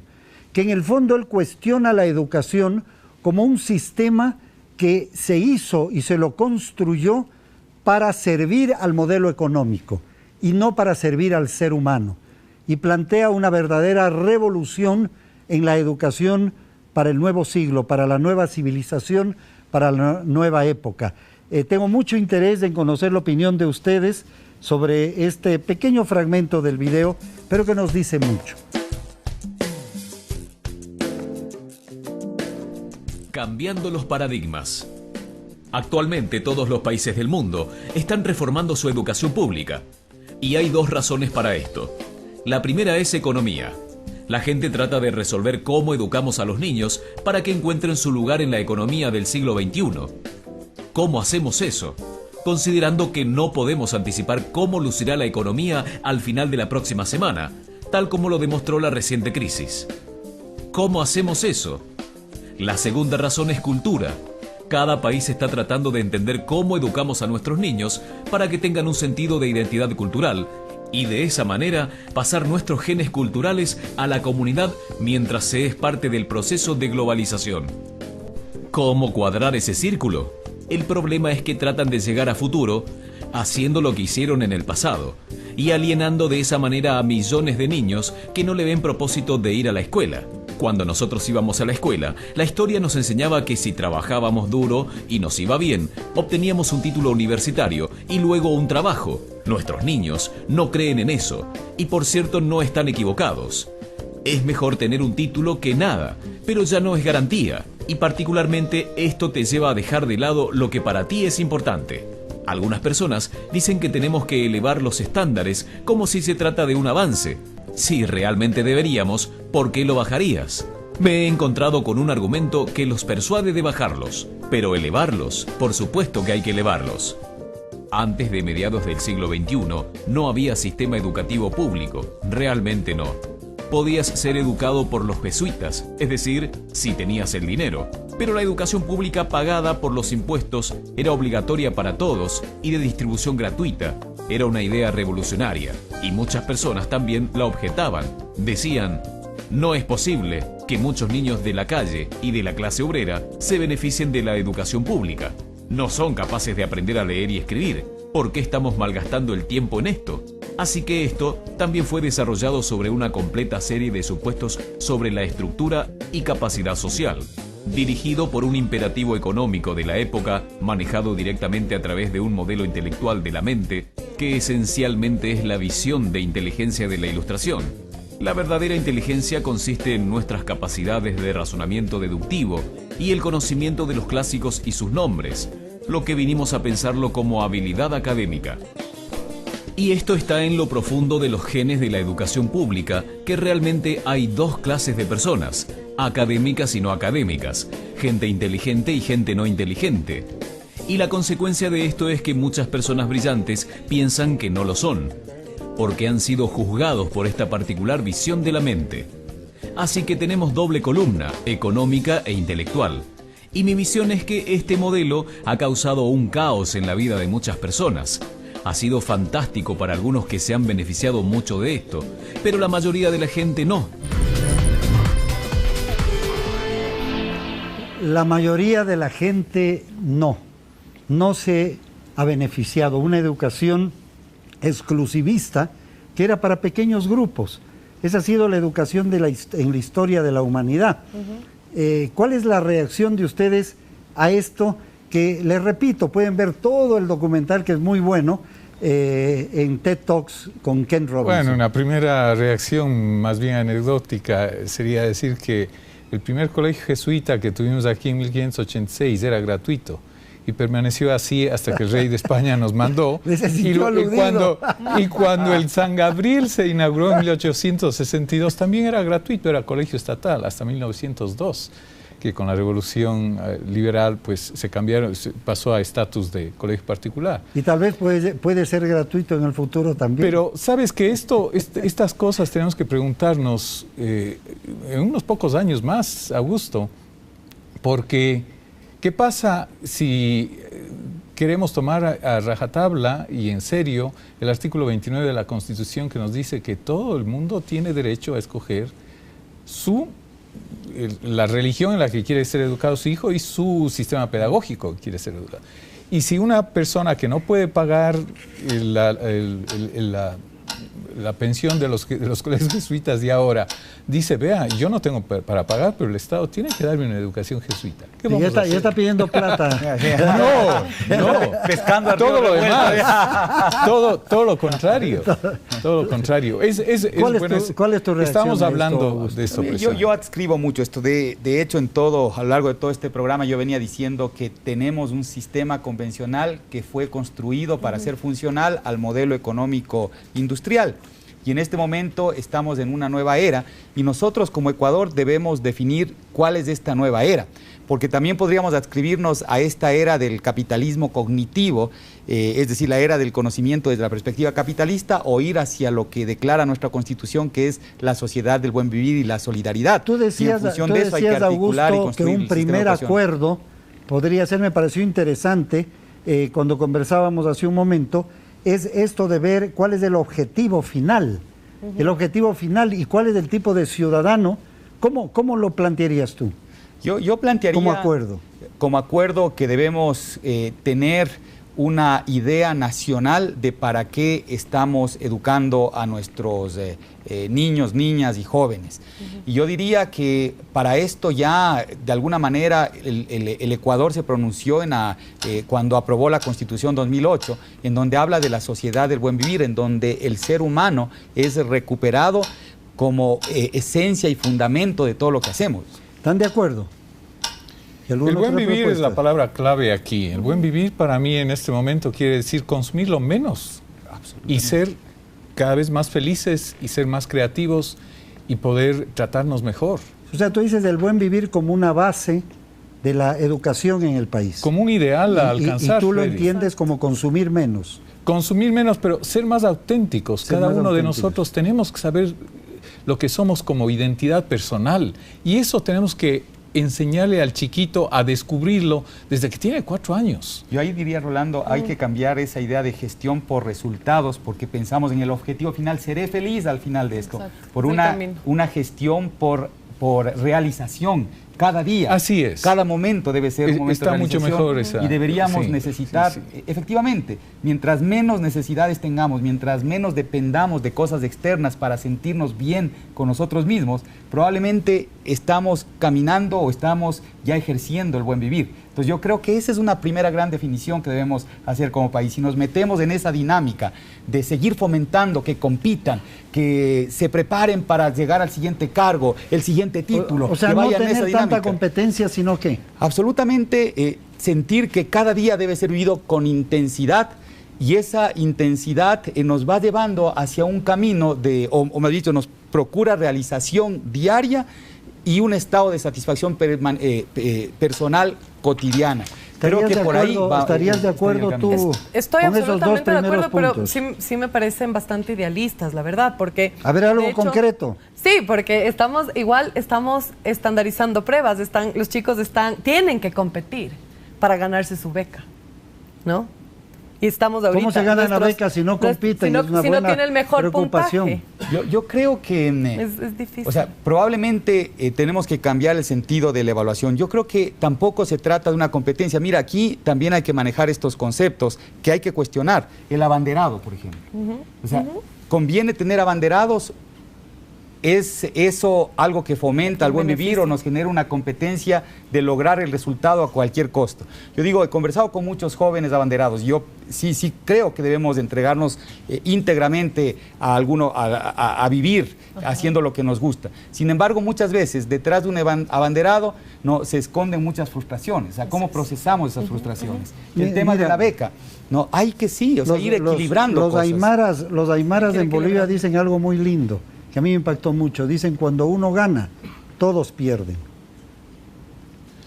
que en el fondo él cuestiona la educación como un sistema que se hizo y se lo construyó para servir al modelo económico y no para servir al ser humano. Y plantea una verdadera revolución en la educación para el nuevo siglo, para la nueva civilización, para la nueva época. Tengo mucho interés en conocer la opinión de ustedes sobre este pequeño fragmento del video, pero que nos dice mucho. Cambiando los paradigmas. Actualmente todos los países del mundo están reformando su educación pública. Y hay dos razones para esto. La primera es economía. La gente trata de resolver cómo educamos a los niños para que encuentren su lugar en la economía del siglo XXI. ¿Cómo hacemos eso? Considerando que no podemos anticipar cómo lucirá la economía al final de la próxima semana, tal como lo demostró la reciente crisis. ¿Cómo hacemos eso? La segunda razón es cultura. Cada país está tratando de entender cómo educamos a nuestros niños para que tengan un sentido de identidad cultural y de esa manera pasar nuestros genes culturales a la comunidad mientras se es parte del proceso de globalización. ¿Cómo cuadrar ese círculo? El problema es que tratan de llegar a futuro haciendo lo que hicieron en el pasado y alienando de esa manera a millones de niños que no le ven propósito de ir a la escuela. Cuando nosotros íbamos a la escuela, la historia nos enseñaba que si trabajábamos duro y nos iba bien, obteníamos un título universitario y luego un trabajo. Nuestros niños no creen en eso y por cierto no están equivocados. Es mejor tener un título que nada, pero ya no es garantía y particularmente esto te lleva a dejar de lado lo que para ti es importante. Algunas personas dicen que tenemos que elevar los estándares como si se trata de un avance. Si realmente deberíamos, ¿por qué lo bajarías? Me he encontrado con un argumento que los persuade de bajarlos, pero elevarlos, por supuesto que hay que elevarlos. Antes de mediados del siglo XXI, no había sistema educativo público, realmente no. Podías ser educado por los jesuitas, es decir, si tenías el dinero. Pero la educación pública pagada por los impuestos era obligatoria para todos y de distribución gratuita. Era una idea revolucionaria y muchas personas también la objetaban. Decían, no es posible que muchos niños de la calle y de la clase obrera se beneficien de la educación pública. No son capaces de aprender a leer y escribir. ¿Por qué estamos malgastando el tiempo en esto? Así que esto también fue desarrollado sobre una completa serie de supuestos sobre la estructura y capacidad social, dirigido por un imperativo económico de la época, manejado directamente a través de un modelo intelectual de la mente, que esencialmente es la visión de inteligencia de la Ilustración. La verdadera inteligencia consiste en nuestras capacidades de razonamiento deductivo y el conocimiento de los clásicos y sus nombres, lo que vinimos a pensarlo como habilidad académica. Y esto está en lo profundo de los genes de la educación pública, que realmente hay dos clases de personas, académicas y no académicas, gente inteligente y gente no inteligente. Y la consecuencia de esto es que muchas personas brillantes piensan que no lo son, porque han sido juzgados por esta particular visión de la mente. Así que tenemos doble columna, económica e intelectual. Y mi visión es que este modelo ha causado un caos en la vida de muchas personas. Ha sido fantástico para algunos que se han beneficiado mucho de esto, pero la mayoría de la gente no. La mayoría de la gente no se ha beneficiado. Una educación exclusivista que era para pequeños grupos. Esa ha sido la educación en la historia de la humanidad. ¿Cuál es la reacción de ustedes a esto? Que les repito, pueden ver todo el documental, que es muy bueno, en TED Talks con Ken Robinson. Bueno, una primera reacción más bien anecdótica sería decir que el primer colegio jesuita que tuvimos aquí en 1586 era gratuito y permaneció así hasta que el rey de España nos mandó. Y cuando el San Gabriel se inauguró en 1862 también era gratuito, era colegio estatal hasta 1902. Que con la revolución liberal pues se pasó a estatus de colegio particular. Y tal vez puede ser gratuito en el futuro también. Pero sabes que estas cosas tenemos que preguntarnos en unos pocos años más, Augusto, porque ¿qué pasa si queremos tomar a rajatabla y en serio el artículo 29 de la Constitución, que nos dice que todo el mundo tiene derecho a escoger la religión en la que quiere ser educado su hijo y su sistema pedagógico que quiere ser educado? Y si una persona que no puede pagar la pensión de los colegios jesuitas de ahora dice, vea, yo no tengo para pagar, pero el Estado tiene que darme una educación jesuita. ¿Qué vamos a hacer? Ya está pidiendo plata. No, pescando todo lo demás. todo lo contrario. Todo lo contrario. ¿Cuál es tu reacción? Estamos hablando de esto. Yo adscribo mucho esto. De hecho, a lo largo de todo este programa yo venía diciendo que tenemos un sistema convencional que fue construido para ser funcional al modelo económico industrial. Y en este momento estamos en una nueva era y nosotros como Ecuador debemos definir cuál es esta nueva era, porque también podríamos adscribirnos a esta era del capitalismo cognitivo, es decir, la era del conocimiento desde la perspectiva capitalista, o ir hacia lo que declara nuestra Constitución, que es la sociedad del buen vivir y la solidaridad. Tú decías, Augusto, que un primer acuerdo podría ser, me pareció interesante, cuando conversábamos hace un momento, es esto de ver cuál es el objetivo final. El objetivo final y cuál es el tipo de ciudadano. ¿Cómo lo plantearías tú? Yo plantearía como acuerdo que debemos tener una idea nacional de para qué estamos educando a nuestros niños, niñas y jóvenes. Y yo diría que para esto ya, de alguna manera, el Ecuador se pronunció cuando aprobó la Constitución 2008, en donde habla de la sociedad del buen vivir, en donde el ser humano es recuperado como esencia y fundamento de todo lo que hacemos. ¿Están de acuerdo? El buen vivir es la palabra clave aquí. El buen vivir para mí en este momento quiere decir consumir lo menos y ser cada vez más felices y ser más creativos y poder tratarnos mejor. O sea, tú dices el buen vivir como una base de la educación en el país. Como un ideal a alcanzar. Y tú lo Freddy. entiendes como consumir menos. Consumir menos, pero ser más auténticos. Cada uno de nosotros tenemos que saber lo que somos como identidad personal. Y eso tenemos que enseñarle al chiquito a descubrirlo desde que tiene 4 años. Yo ahí diría, Rolando, hay que cambiar esa idea de gestión por resultados, porque pensamos en el objetivo final, seré feliz al final de esto. Exacto. Por una gestión por realización. Cada día, así es. Cada momento debe ser un momento de realización. Mucho mejor esa. Y deberíamos necesitar, efectivamente, mientras menos necesidades tengamos, mientras menos dependamos de cosas externas para sentirnos bien con nosotros mismos, probablemente estamos caminando o estamos ya ejerciendo el buen vivir. Entonces yo creo que esa es una primera gran definición que debemos hacer como país. Si nos metemos en esa dinámica de seguir fomentando que compitan, que se preparen para llegar al siguiente cargo, el siguiente título, o sea, que vayan no tener esa dinámica. Tanta competencia, sino que absolutamente sentir que cada día debe ser vivido con intensidad, y esa intensidad nos va llevando hacia un camino o más dicho, nos procura realización diaria y un estado de satisfacción personal cotidiana. Creo que por ahí va. ¿Estarías de acuerdo tú? Estoy con esos dos absolutamente de acuerdo, puntos? pero sí me parecen bastante idealistas, la verdad, porque... A ver, algo concreto. Sí, porque estamos estandarizando pruebas, los chicos tienen que competir para ganarse su beca, ¿no? Y estamos ahorita... ¿Cómo se gana la beca si no compiten? Si no tiene el mejor puntaje. Yo creo que... es difícil. O sea, probablemente tenemos que cambiar el sentido de la evaluación. Yo creo que tampoco se trata de una competencia. Mira, aquí también hay que manejar estos conceptos que hay que cuestionar. El abanderado, por ejemplo. O sea, ¿conviene tener abanderados? ¿Es eso algo que fomenta el buen vivir o nos genera una competencia de lograr el resultado a cualquier costo? Yo digo, he conversado con muchos jóvenes abanderados. Yo sí creo que debemos entregarnos íntegramente a vivir haciendo lo que nos gusta. Sin embargo, muchas veces detrás de un abanderado se esconden muchas frustraciones. O sea, ¿cómo procesamos esas frustraciones? El tema de la beca. No, hay que ir equilibrando los cosas. Los aymaras en Bolivia dicen algo muy lindo, que a mí me impactó mucho. Dicen, cuando uno gana, todos pierden.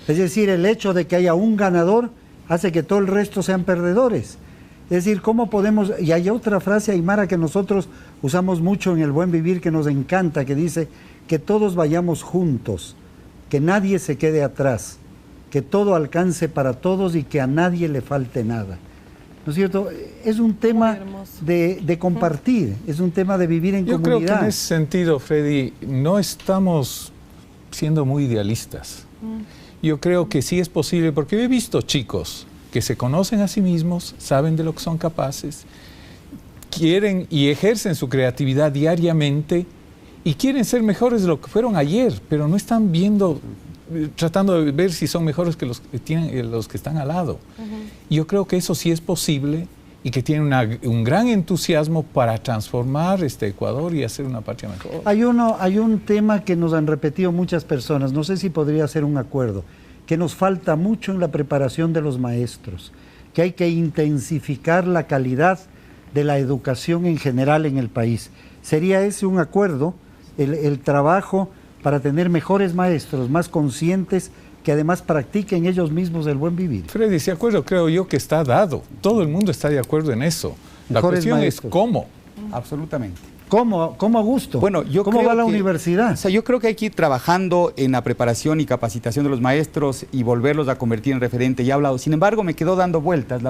Es decir, el hecho de que haya un ganador hace que todo el resto sean perdedores. Es decir, ¿cómo podemos...? Y hay otra frase aymara que nosotros usamos mucho en el buen vivir, que nos encanta, que dice que todos vayamos juntos, que nadie se quede atrás, que todo alcance para todos y que a nadie le falte nada. ¿No es cierto? Es un tema de compartir, es un tema de vivir en comunidad. Yo creo que en ese sentido, Freddy, no estamos siendo muy idealistas. Yo creo que sí es posible, porque he visto chicos que se conocen a sí mismos, saben de lo que son capaces, quieren y ejercen su creatividad diariamente y quieren ser mejores de lo que fueron ayer, pero no están tratando de ver si son mejores que los que están al lado. Yo creo que eso sí es posible y que tiene un gran entusiasmo para transformar este Ecuador y hacer una patria mejor. Hay un tema que nos han repetido muchas personas, no sé si podría ser un acuerdo, que nos falta mucho en la preparación de los maestros, que hay que intensificar la calidad de la educación en general en el país. ¿Sería ese un acuerdo, el trabajo para tener mejores maestros, más conscientes, que además practiquen ellos mismos el buen vivir? Freddy, ese acuerdo creo yo que está dado. Todo el mundo está de acuerdo en eso. La cuestión es cómo. Absolutamente. ¿Cómo Augusto? Bueno, ¿Cómo va la universidad? O sea, yo creo que hay que ir trabajando en la preparación y capacitación de los maestros y volverlos a convertir en referente. Ya he hablado. Sin embargo, me quedó dando vueltas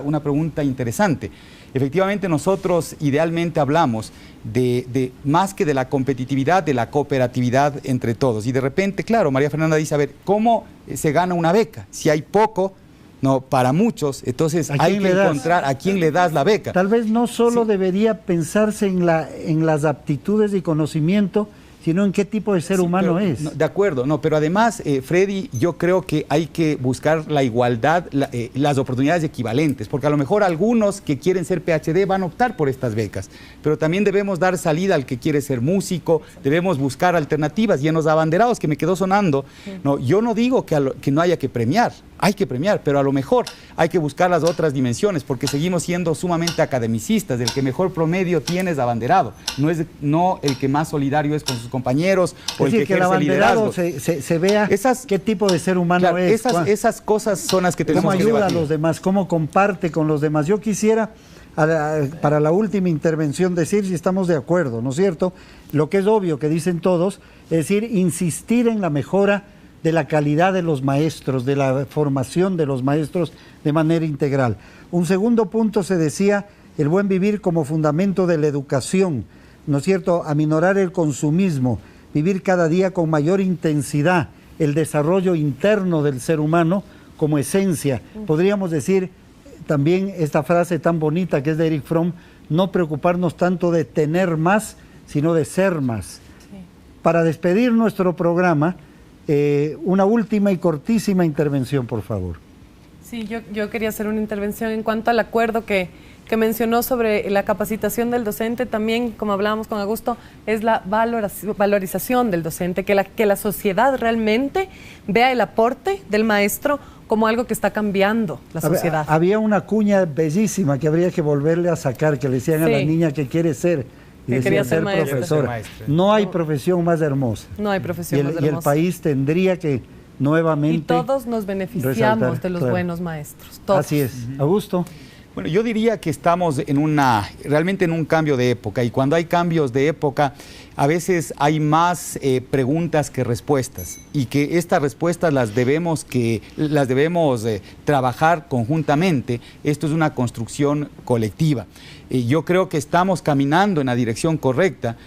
una pregunta interesante. Efectivamente, nosotros idealmente hablamos de más que de la competitividad, de la cooperatividad entre todos. Y de repente, claro, María Fernanda dice, a ver, ¿cómo se gana una beca? Si hay poco, no, para muchos, entonces hay que encontrar a quién le das la beca. Tal vez no solo debería pensarse en las aptitudes y conocimiento, sino en qué tipo de ser humano es. No, de acuerdo, no, pero además, Freddy, yo creo que hay que buscar la igualdad, las oportunidades equivalentes, porque a lo mejor algunos que quieren ser PhD van a optar por estas becas, pero también debemos dar salida al que quiere ser músico, debemos buscar alternativas. Y en los abanderados que me quedó sonando, no, yo no digo que no haya que premiar, hay que premiar, pero a lo mejor hay que buscar las otras dimensiones, porque seguimos siendo sumamente academicistas. El que mejor promedio tiene es abanderado, no el que más solidario es con sus compañeros o el que ejerce liderazgo. Se vea qué tipo de ser humano es. Esas cosas son las que tenemos que debatir. ¿Cómo ayuda a los demás? ¿Cómo comparte con los demás? Yo quisiera, para la última intervención, decir si estamos de acuerdo, ¿no es cierto? Lo que es obvio que dicen todos, es decir, insistir en la mejora de la calidad de los maestros, de la formación de los maestros de manera integral. Un segundo punto se decía, el buen vivir como fundamento de la educación, ¿no es cierto?, aminorar el consumismo, vivir cada día con mayor intensidad el desarrollo interno del ser humano como esencia. Podríamos decir también esta frase tan bonita que es de Erich Fromm, no preocuparnos tanto de tener más, sino de ser más. Sí. Para despedir nuestro programa, una última y cortísima intervención, por favor. Sí, yo quería hacer una intervención en cuanto al acuerdo que mencionó sobre la capacitación del docente. También, como hablábamos con Augusto, es la valorización del docente, que la sociedad realmente vea el aporte del maestro como algo que está cambiando la sociedad. Había una cuña bellísima que habría que volverle a sacar, que le decían a la niña que quiere ser, y decía ser profesora. No hay profesión más hermosa. No hay profesión más hermosa. Y el país tendría que nuevamente... Y todos nos beneficiamos de los buenos maestros. Todos. Así es. Augusto. Bueno, yo diría que estamos realmente en un cambio de época, y cuando hay cambios de época, a veces hay más preguntas que respuestas, y que estas respuestas las debemos trabajar conjuntamente. Esto es una construcción colectiva. Yo creo que estamos caminando en la dirección correcta.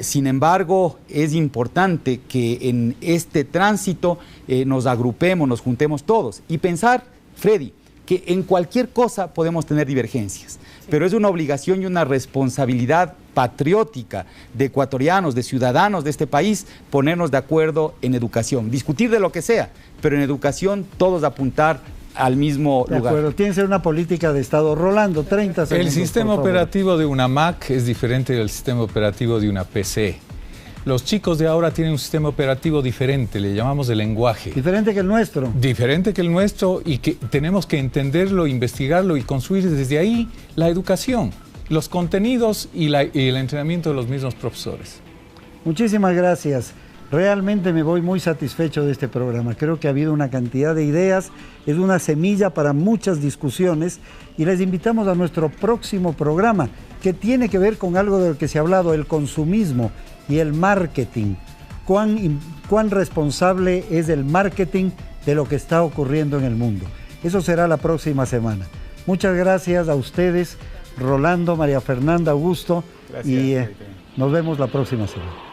Sin embargo, es importante que en este tránsito nos agrupemos, nos juntemos todos y pensar, Freddy, que en cualquier cosa podemos tener divergencias, pero es una obligación y una responsabilidad patriótica de ecuatorianos, de ciudadanos de este país, ponernos de acuerdo en educación, discutir de lo que sea, pero en educación todos apuntar al mismo lugar. De acuerdo, tiene que ser una política de Estado. Rolando, 30 segundos. El sistema operativo de una Mac es diferente del sistema operativo de una PC. Los chicos de ahora tienen un sistema operativo diferente, le llamamos el lenguaje. Diferente que el nuestro. Diferente que el nuestro, y que tenemos que entenderlo, investigarlo y construir desde ahí la educación, los contenidos y el entrenamiento de los mismos profesores. Muchísimas gracias. Realmente me voy muy satisfecho de este programa. Creo que ha habido una cantidad de ideas, es una semilla para muchas discusiones, y les invitamos a nuestro próximo programa, que tiene que ver con algo de lo que se ha hablado, el consumismo y el marketing. ¿Cuán responsable es el marketing de lo que está ocurriendo en el mundo? Eso será la próxima semana. Muchas gracias a ustedes, Rolando, María Fernanda, Augusto, gracias, y nos vemos la próxima semana.